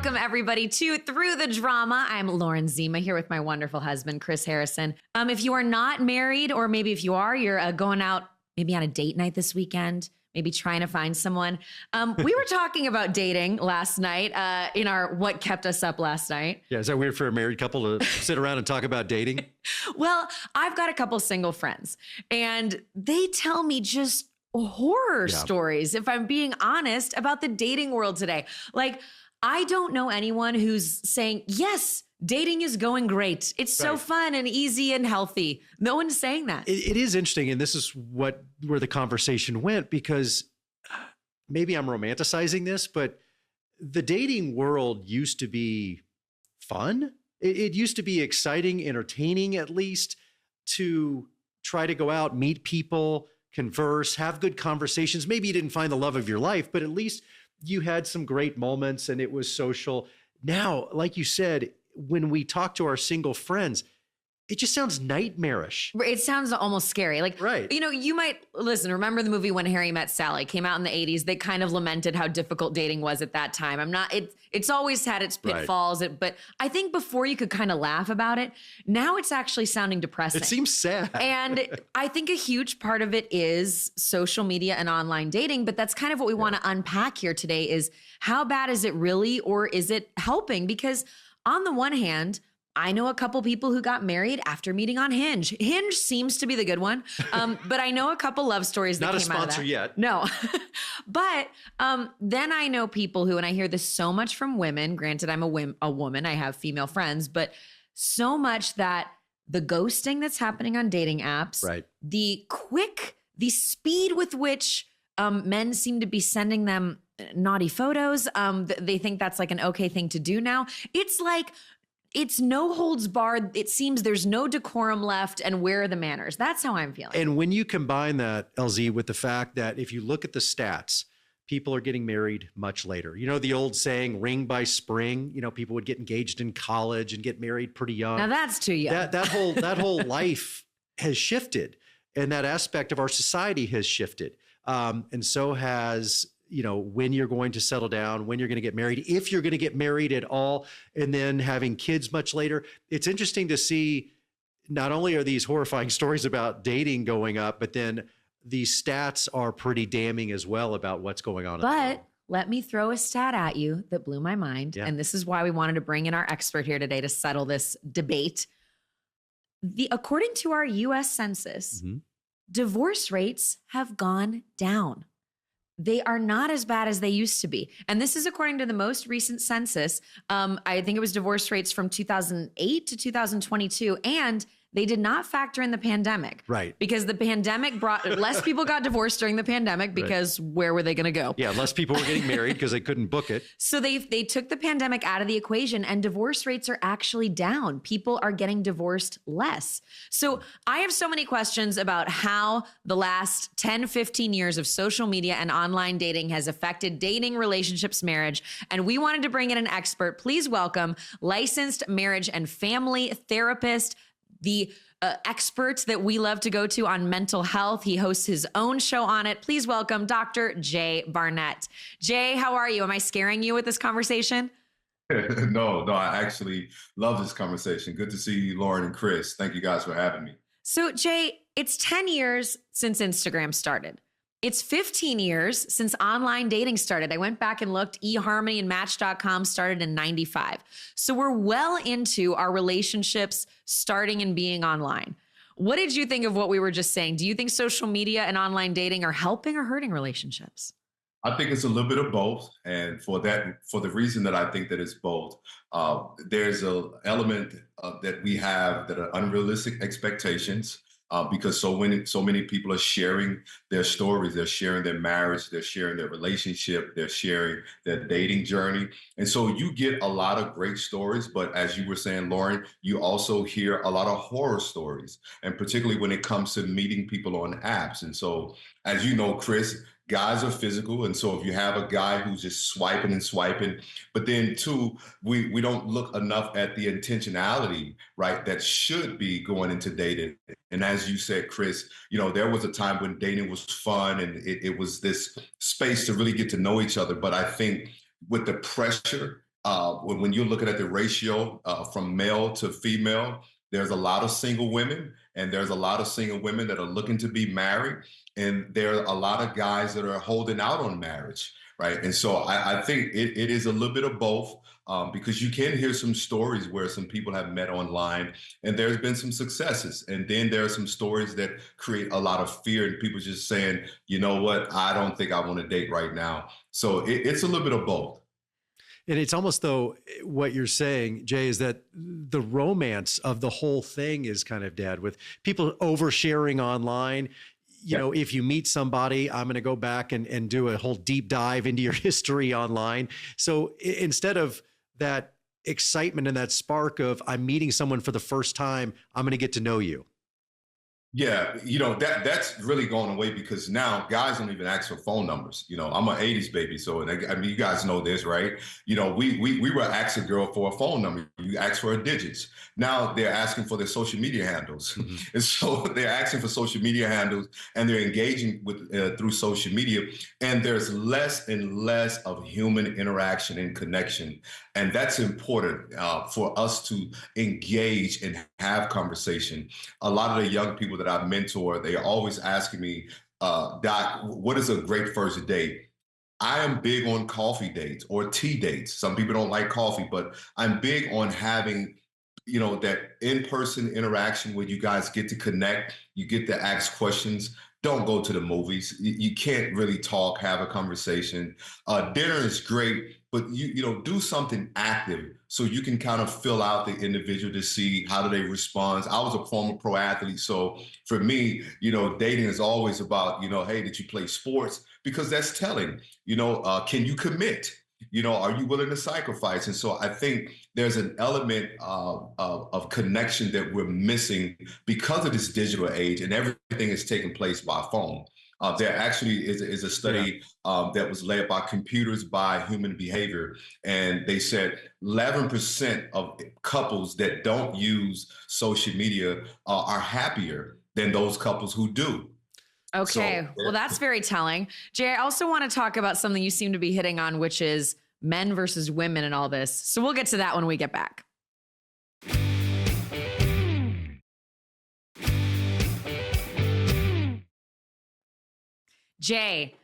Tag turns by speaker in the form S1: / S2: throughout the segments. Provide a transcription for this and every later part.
S1: Welcome, everybody, to Through the Drama. I'm Lauren Zima here with my wonderful husband, Chris Harrison. If you are not married, or maybe if you are, you're going out maybe on a date night this weekend, maybe trying to find someone. We were talking about dating last night in our What Kept Us Up Last Night.
S2: Yeah, is that weird for a married couple to sit around and talk about dating?
S1: Well, I've got a couple single friends, and they tell me just horror stories, if I'm being honest, about the dating world today. Like, I don't know anyone who's saying, yes, dating is going great. It's so fun and easy and healthy. No one's saying that.
S2: It is interesting. And this is where the conversation went, because maybe I'm romanticizing this, but the dating world used to be fun. It used to be exciting, entertaining, at least, to try to go out, meet people, converse, have good conversations. Maybe you didn't find the love of your life, but at least you had some great moments and it was social. Now, like you said, when we talk to our single friends, it just sounds nightmarish.
S1: It sounds almost scary. Like,
S2: right.
S1: You know, you might listen, remember the movie When Harry Met Sally came out in the 80s. They kind of lamented how difficult dating was at that time. It's always had its pitfalls, but I think before you could kind of laugh about it, now it's actually sounding depressing.
S2: It seems sad.
S1: And I think a huge part of it is social media and online dating, but that's kind of what we want to unpack here today is how bad is it really, or is it helping? Because on the one hand, I know a couple people who got married after meeting on Hinge. Hinge seems to be the good one. But I know a couple love stories that came out of that.
S2: Not a sponsor yet.
S1: No. But then I know people who, and I hear this so much from women, granted I'm a woman, I have female friends, but so much that the ghosting that's happening on dating apps, the speed with which men seem to be sending them naughty photos. They think that's like an okay thing to do now. It's like, it's no holds barred. It seems there's no decorum left. And where are the manners? That's how I'm feeling.
S2: And when you combine that, LZ, with the fact that if you look at the stats, people are getting married much later. You know, the old saying, ring by spring, you know, people would get engaged in college and get married pretty young.
S1: Now that's too young.
S2: That whole life has shifted, and that aspect of our society has shifted. And so has, you know, when you're going to settle down, when you're going to get married, if you're going to get married at all, and then having kids much later. It's interesting to see not only are these horrifying stories about dating going up, but then these stats are pretty damning as well about what's going on.
S1: But let me throw a stat at you that blew my mind. Yeah. And this is why we wanted to bring in our expert here today to settle this debate. According to our US Census, divorce rates have gone down. They are not as bad as they used to be. And this is according to the most recent census. I think it was divorce rates from 2008 to 2022. And they did not factor in the pandemic.
S2: Right.
S1: Because the pandemic brought less people got divorced during the pandemic because where were they going to go?
S2: Yeah, less people were getting married because they couldn't book it.
S1: So they took the pandemic out of the equation, and divorce rates are actually down. People are getting divorced less. So I have so many questions about how the last 10, 15 years of social media and online dating has affected dating, relationships, marriage. And we wanted to bring in an expert. Please welcome licensed marriage and family therapist, the expert that we love to go to on mental health. He hosts his own show on it. Please welcome Dr. Jay Barnett. Jay, how are you? Am I scaring you with this conversation?
S3: No, I actually love this conversation. Good to see you, Lauren and Chris. Thank you guys for having me.
S1: So Jay, it's 10 years since Instagram started. It's 15 years since online dating started. I went back and looked. eHarmony and Match.com started in 95. So we're well into our relationships starting and being online. What did you think of what we were just saying? Do you think social media and online dating are helping or hurting relationships?
S3: I think it's a little bit of both. And for the reason that I think that it's both, there's an element that we have that are unrealistic expectations. Because so many people are sharing their stories, they're sharing their marriage, they're sharing their relationship, they're sharing their dating journey. And so you get a lot of great stories, but as you were saying, Lauren, you also hear a lot of horror stories, and particularly when it comes to meeting people on apps. And so, as you know, Chris, guys are physical. And so if you have a guy who's just swiping and swiping, but then two, we don't look enough at the intentionality, right, that should be going into dating. And as you said, Chris, you know, there was a time when dating was fun and it was this space to really get to know each other. But I think with the pressure when you're looking at the ratio from male to female, there's a lot of single women, and there's a lot of single women that are looking to be married, and there are a lot of guys that are holding out on marriage, right? And so I think it is a little bit of both. Because you can hear some stories where some people have met online and there's been some successes. And then there are some stories that create a lot of fear and people just saying, you know what, I don't think I want to date right now. So it's a little bit of both.
S2: And it's almost though what you're saying, Jay, is that the romance of the whole thing is kind of dead with people oversharing online. You know, if you meet somebody, I'm going to go back and do a whole deep dive into your history online. So instead of that excitement and that spark of I'm meeting someone for the first time, I'm going to get to know you.
S3: Yeah, that's really going away because now guys don't even ask for phone numbers. I'm an '80s baby, so I mean, you guys know this, right? We were asking a girl for a phone number. You ask for her digits. Now they're asking for their social media handles, and so they're asking for social media handles, and they're engaging with through social media, and there's less and less of human interaction and connection, and that's important for us to engage and have conversation. A lot of the young people that I mentor, they are always asking me, Doc, what is a great first date? I am big on coffee dates or tea dates. Some people don't like coffee, but I'm big on having, that in-person interaction where you guys get to connect, you get to ask questions. Don't go to the movies. You can't really talk, have a conversation. Dinner is great, but do something active so you can kind of fill out the individual to see how do they respond. I was a former pro athlete, so for me, dating is always about, hey, did you play sports? Because that's telling. Can you commit? Are you willing to sacrifice? And so I think there's an element of connection that we're missing because of this digital age, and everything is taking place by phone. There actually is a study that was led by computers by human behavior, and they said 11% of couples that don't use social media are happier than those couples who do.
S1: Okay. Well, that's very telling. Jay, I also want to talk about something you seem to be hitting on, which is men versus women and all this. So we'll get to that when we get back. Jay,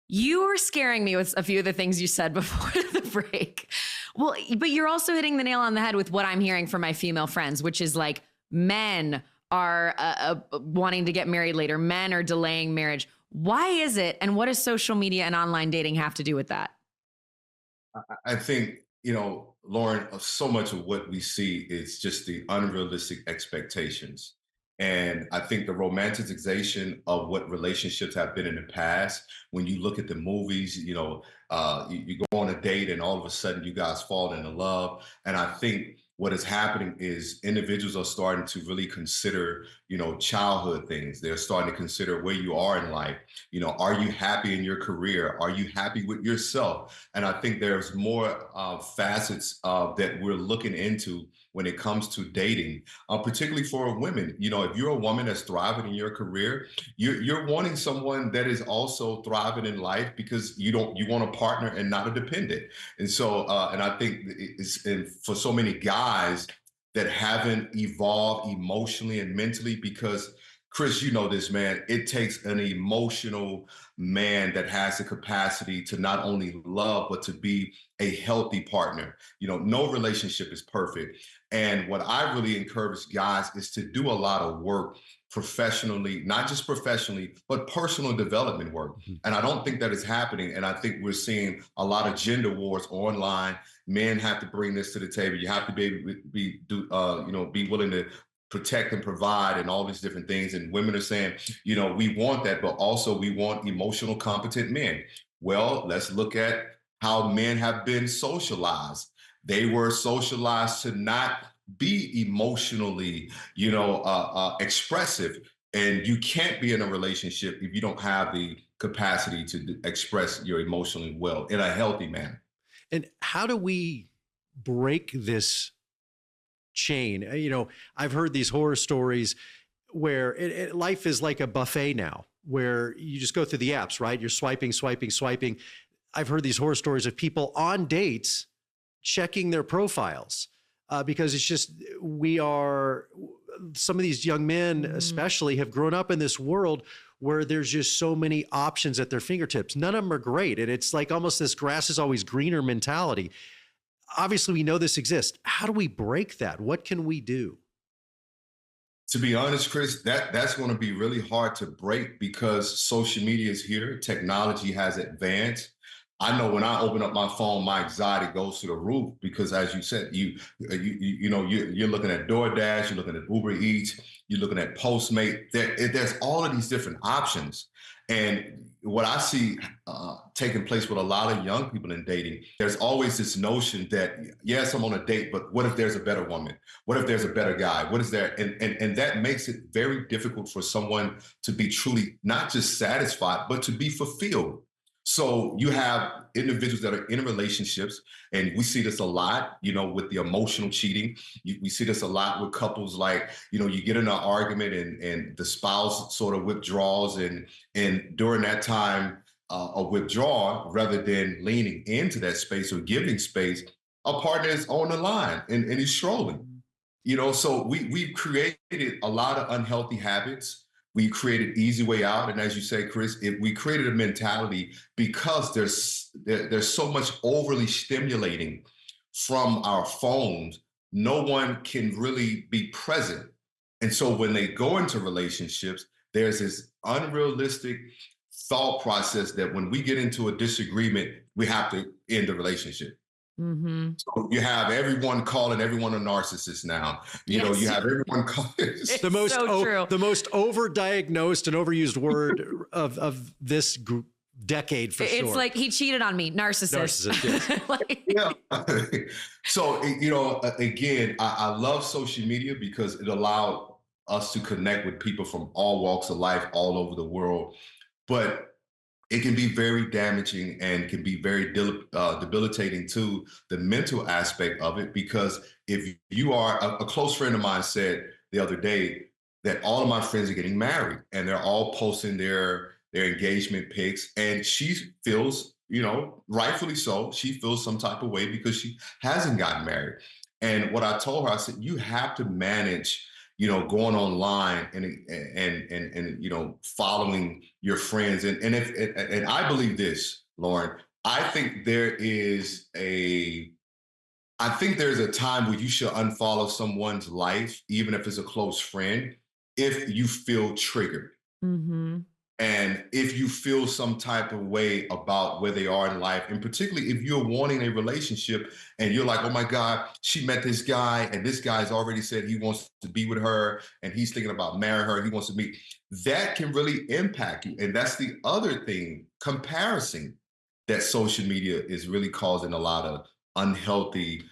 S1: you were scaring me with a few of the things you said before the break. Well, but you're also hitting the nail on the head with what I'm hearing from my female friends, which is like men are wanting to get married later. Men are delaying marriage. Why is it? And what does social media and online dating have to do with that?
S3: I think, Lauren, so much of what we see is just the unrealistic expectations. And I think the romanticization of what relationships have been in the past, when you look at the movies, you go on a date and all of a sudden you guys fall into love. And I think what is happening is individuals are starting to really consider, childhood things. They're starting to consider where you are in life. Are you happy in your career? Are you happy with yourself? And I think there's more facets that we're looking into when it comes to dating, particularly for women. If you're a woman that's thriving in your career, you're wanting someone that is also thriving in life because you want a partner and not a dependent. And so, and I think for so many guys that haven't evolved emotionally and mentally, because Chris, you know this, man, it takes an emotional man that has the capacity to not only love, but to be a healthy partner. No relationship is perfect. And what I really encourage guys is to do a lot of work professionally, not just professionally, but personal development work. And I don't think that is happening. And I think we're seeing a lot of gender wars online. Men have to bring this to the table. You have to be willing to protect and provide and all these different things. And women are saying, we want that, but also we want emotional, competent men. Well, let's look at how men have been socialized. They were socialized to not be emotionally, expressive. And you can't be in a relationship if you don't have the capacity to express your emotionally well in a healthy manner.
S2: And how do we break this chain? I've heard these horror stories where life is like a buffet now, where you just go through the apps, right? You're swiping. I've heard these horror stories of people on dates checking their profiles because it's just, some of these young men especially have grown up in this world where there's just so many options at their fingertips. None of them are great. And it's like almost this grass is always greener mentality. Obviously, we know this exists. How do we break that? What can we do?
S3: To be honest, Chris, that's going to be really hard to break because social media is here. Technology has advanced. I know when I open up my phone, my anxiety goes to the roof because, as you said, you're looking at DoorDash, you're looking at Uber Eats, you're looking at Postmate. There's all of these different options, and what I see taking place with a lot of young people in dating, there's always this notion that, yes, I'm on a date, but what if there's a better woman? What if there's a better guy? What is there? And that makes it very difficult for someone to be truly not just satisfied, but to be fulfilled. So you have individuals that are in relationships, and we see this a lot, with the emotional cheating. We see this a lot with couples, like, you get in an argument and the spouse sort of withdraws, and during that time of withdrawal, rather than leaning into that space or giving space, a partner is on the line and he's strolling. So we've created a lot of unhealthy habits. We created easy way out. And as you say, Chris, we created a mentality because there's so much overly stimulating from our phones. No one can really be present. And so when they go into relationships, there's this unrealistic thought process that when we get into a disagreement, we have to end the relationship.
S1: Mm-hmm.
S3: So you have everyone calling everyone a narcissist now. You have everyone calling
S2: the most the most overdiagnosed and overused word of this decade for sure.
S1: It's like he cheated on me, narcissist.
S2: Yes.
S3: Yeah. So again, I love social media because it allowed us to connect with people from all walks of life, all over the world, but it can be very damaging and can be very debilitating to the mental aspect of it. Because if you are, a close friend of mine said the other day that all of my friends are getting married and they're all posting their engagement pics, and she feels, rightfully so, she feels some type of way because she hasn't gotten married. And what I told her, I said, you have to manage going online and following your friends. And I believe this, Lauren, I think there's a time where you should unfollow someone's life, even if it's a close friend, if you feel triggered.
S1: Mm-hmm.
S3: And if you feel some type of way about where they are in life, and particularly if you're wanting a relationship and you're like, oh my God, she met this guy and this guy's already said he wants to be with her and he's thinking about marrying her, he wants to meet, that can really impact you. And that's the other thing, comparison, that social media is really causing a lot of unhealthy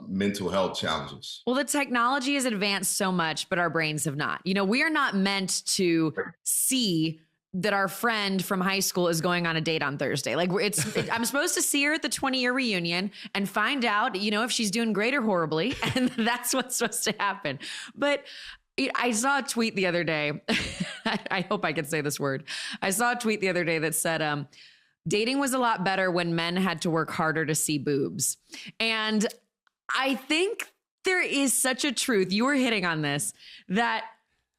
S3: mental health challenges.
S1: Well, the technology has advanced so much, but our brains have not. We are not meant to see that our friend from high school is going on a date on Thursday. I'm supposed to see her at the 20-year reunion and find out, if she's doing great or horribly. And that's what's supposed to happen. But I saw a tweet the other day. I hope I can say this word. I saw a tweet the other day that said, dating was a lot better when men had to work harder to see boobs. And I think there is such a truth, you were hitting on this, that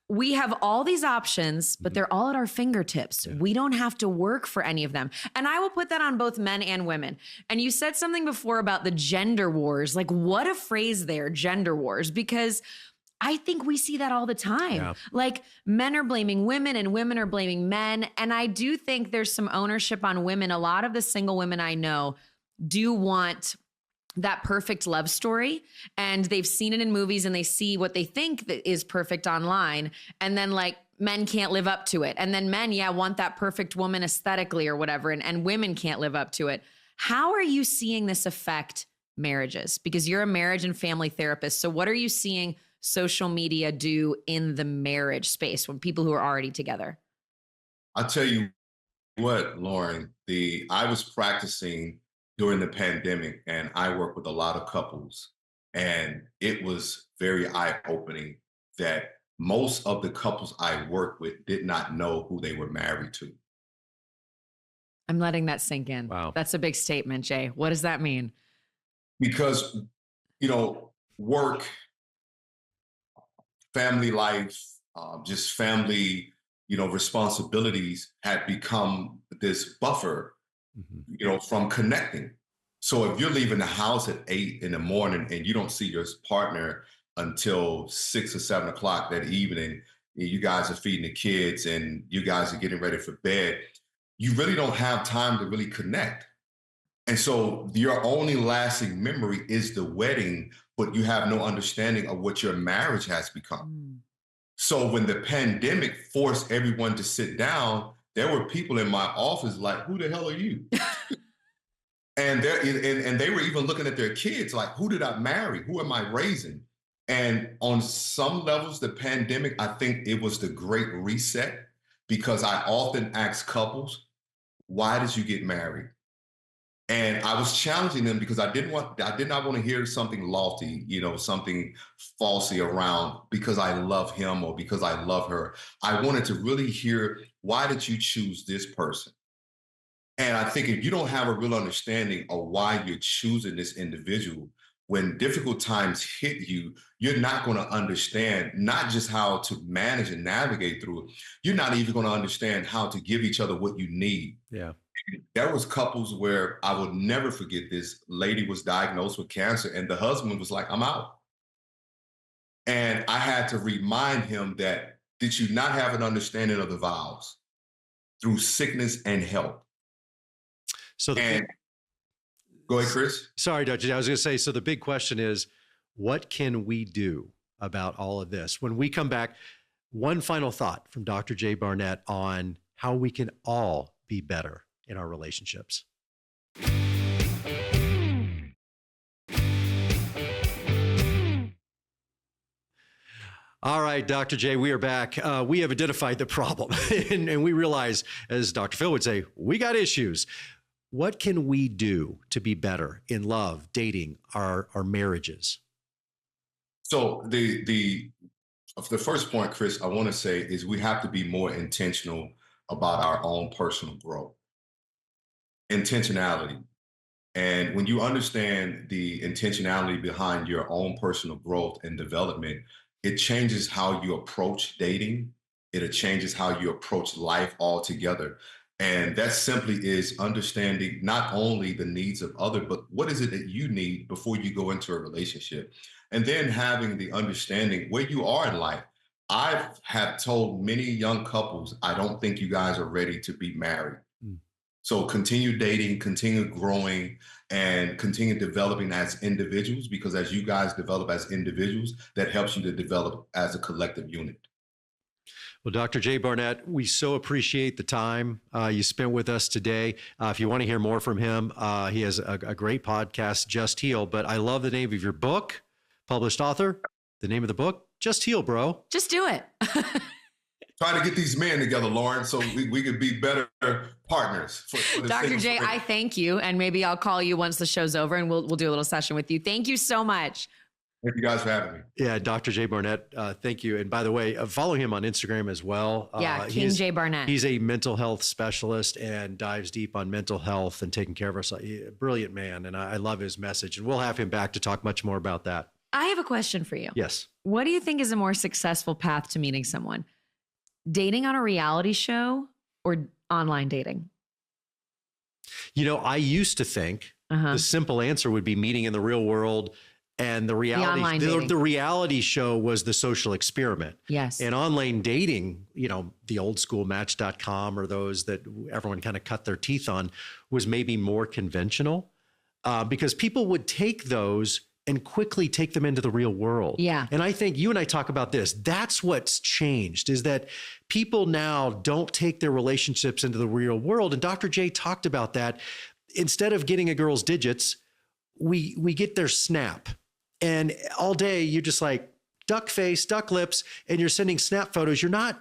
S1: we have all these options, but they're all at our fingertips. Yeah. We don't have to work for any of them. And I will put that on both men and women. And you said something before about the gender wars. Like, what a phrase there, gender wars, because I think we see that all the time. Yeah. Like, men are blaming women and women are blaming men. And I do think there's some ownership on women. A lot of the single women I know do want that perfect love story, and they've seen it in movies and they see what they think that is perfect online. And then men can't live up to it. And then men, want that perfect woman aesthetically or whatever. And women can't live up to it. How are you seeing this affect marriages? Because you're a marriage and family therapist. So what are you seeing social media do in the marriage space when people who are already together?
S3: I'll tell you what, Lauren, I was practicing during the pandemic and I work with a lot of couples, and it was very eye-opening that most of the couples I work with did not know who they were married to.
S1: I'm letting that sink in.
S2: Wow.
S1: That's a big statement, Jay. What does that mean?
S3: because, work, family life, just family, responsibilities had become this buffer, from connecting. So if you're leaving the house at 8 in the morning and you don't see your partner until 6 or 7 o'clock that evening, you guys are feeding the kids and you guys are getting ready for bed, you really don't have time to really connect. And so your only lasting memory is the wedding, but you have no understanding of what your marriage has become.
S1: Mm.
S3: So when the pandemic forced everyone to sit down, there were people in my office like, who the hell are you? And they were even looking at their kids like, who did I marry? Who am I raising? And on some levels, the pandemic, I think it was the great reset, because I often ask couples, why did you get married? And I was challenging them because I did not want to hear something lofty, something falsy around because I love him or because I love her. I wanted to really hear, why did you choose this person? And I think if you don't have a real understanding of why you're choosing this individual, when difficult times hit you, you're not going to understand not just how to manage and navigate through it. You're not even going to understand how to give each other what you need.
S2: Yeah.
S3: There was couples where I would never forget this. Lady was diagnosed with cancer and the husband was like, I'm out. And I had to remind him that, did you not have an understanding of the vows through sickness and health?
S2: So
S3: Go ahead, Chris.
S2: Sorry, Dr. I was going to say, so the big question is, what can we do about all of this? When we come back, one final thought from Dr. J. Barnett on how we can all be better in our relationships. All right, Dr. J, we are back. We have identified the problem and we realize, as Dr. Phil would say, we got issues. What can we do to be better in love, dating, our marriages?
S3: So the first point, Chris, I want to say is we have to be more intentional about our own personal growth. Intentionality. And when you understand the intentionality behind your own personal growth and development, it changes how you approach dating. It changes how you approach life altogether. And that simply is understanding not only the needs of others, but what is it that you need before you go into a relationship? And then having the understanding where you are in life. I have told many young couples, I don't think you guys are ready to be married. So continue dating, continue growing, and continue developing as individuals, because as you guys develop as individuals, that helps you to develop as a collective unit.
S2: Well, Dr. J. Barnett, we so appreciate the time you spent with us today. If you want to hear more from him, he has a great podcast, Just Heal. But I love the name of your book, published author. The name of the book, Just Heal, bro.
S1: Just do it.
S3: Trying to get these men together, Lauren, so we could be better partners. For
S1: Dr. J, I thank you. And maybe I'll call you once the show's over and we'll do a little session with you. Thank you so much.
S3: Thank you guys for having me.
S2: Yeah, Dr. J. Barnett, thank you. And by the way, follow him on Instagram as well.
S1: King J. Barnett.
S2: He's a mental health specialist and dives deep on mental health and taking care of ourselves. Brilliant man. And I love his message. And we'll have him back to talk much more about that.
S1: I have a question for you.
S2: Yes.
S1: What do you think is a more successful path to meeting someone? Dating on a reality show or online dating?
S2: I used to think the simple answer would be meeting in the real world. And the reality show was the social experiment.
S1: Yes.
S2: And online dating, the old school match.com or those that everyone kind of cut their teeth on, was maybe more conventional because people would take those and quickly take them into the real world.
S1: Yeah.
S2: And I think you and I talk about this. That's what's changed, is that people now don't take their relationships into the real world. And Dr. J talked about that. Instead of getting a girl's digits, we get their snap. And all day you're just like duck face, duck lips, and you're sending snap photos. You're not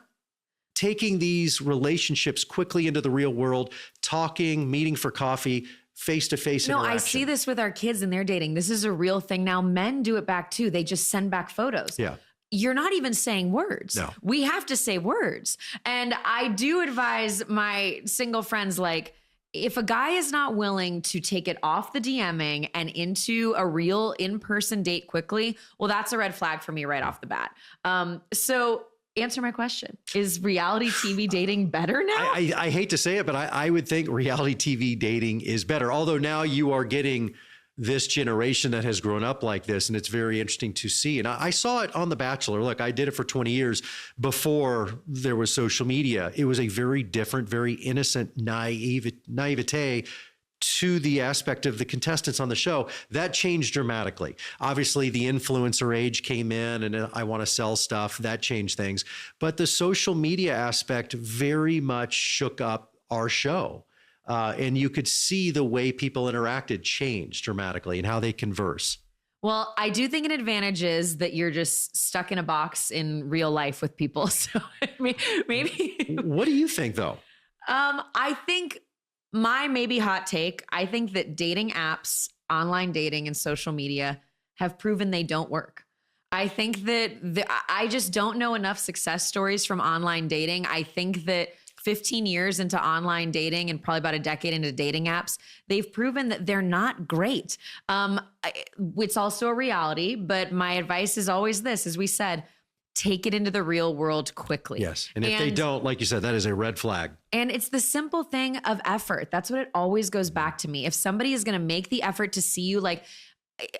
S2: taking these relationships quickly into the real world, talking, meeting for coffee, face-to-face interaction.
S1: I see this with our kids and their dating. This is a real thing. Now men do it back too. They just send back photos.
S2: Yeah.
S1: You're not even saying words.
S2: No.
S1: We have to say words. And I do advise my single friends, like, if a guy is not willing to take it off the DMing and into a real in-person date quickly, well, that's a red flag for me right off the bat. So answer my question. Is reality TV dating better now?
S2: I hate to say it, but I would think reality TV dating is better. Although now you are getting this generation that has grown up like this, and it's very interesting to see. And I saw it on The Bachelor. Look, I did it for 20 years before there was social media. It was a very different, very innocent naivete to the aspect of the contestants on the show. That changed dramatically. Obviously, the influencer age came in, and I want to sell stuff. That changed things. But the social media aspect very much shook up our show. And you could see the way people interacted change dramatically and how they converse.
S1: Well, I do think an advantage is that you're just stuck in a box in real life with people. So maybe.
S2: What do you think, though?
S1: I think my maybe hot take, I think that dating apps, online dating and social media have proven they don't work. I think that I just don't know enough success stories from online dating. I think that 15 years into online dating and probably about a decade into dating apps, they've proven that they're not great. It's also a reality, but my advice is always this, as we said, take it into the real world quickly.
S2: Yes. And if they don't, like you said, that is a red flag.
S1: And it's the simple thing of effort. That's what it always goes back to me. If somebody is going to make the effort to see you, like,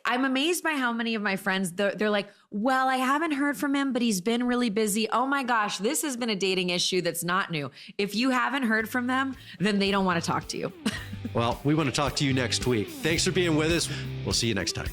S1: I'm amazed by how many of my friends, they're like, well, I haven't heard from him, but he's been really busy. Oh my gosh, this has been a dating issue that's not new. If you haven't heard from them, then they don't want to talk to you.
S2: Well, we want to talk to you next week. Thanks for being with us. We'll see you next time.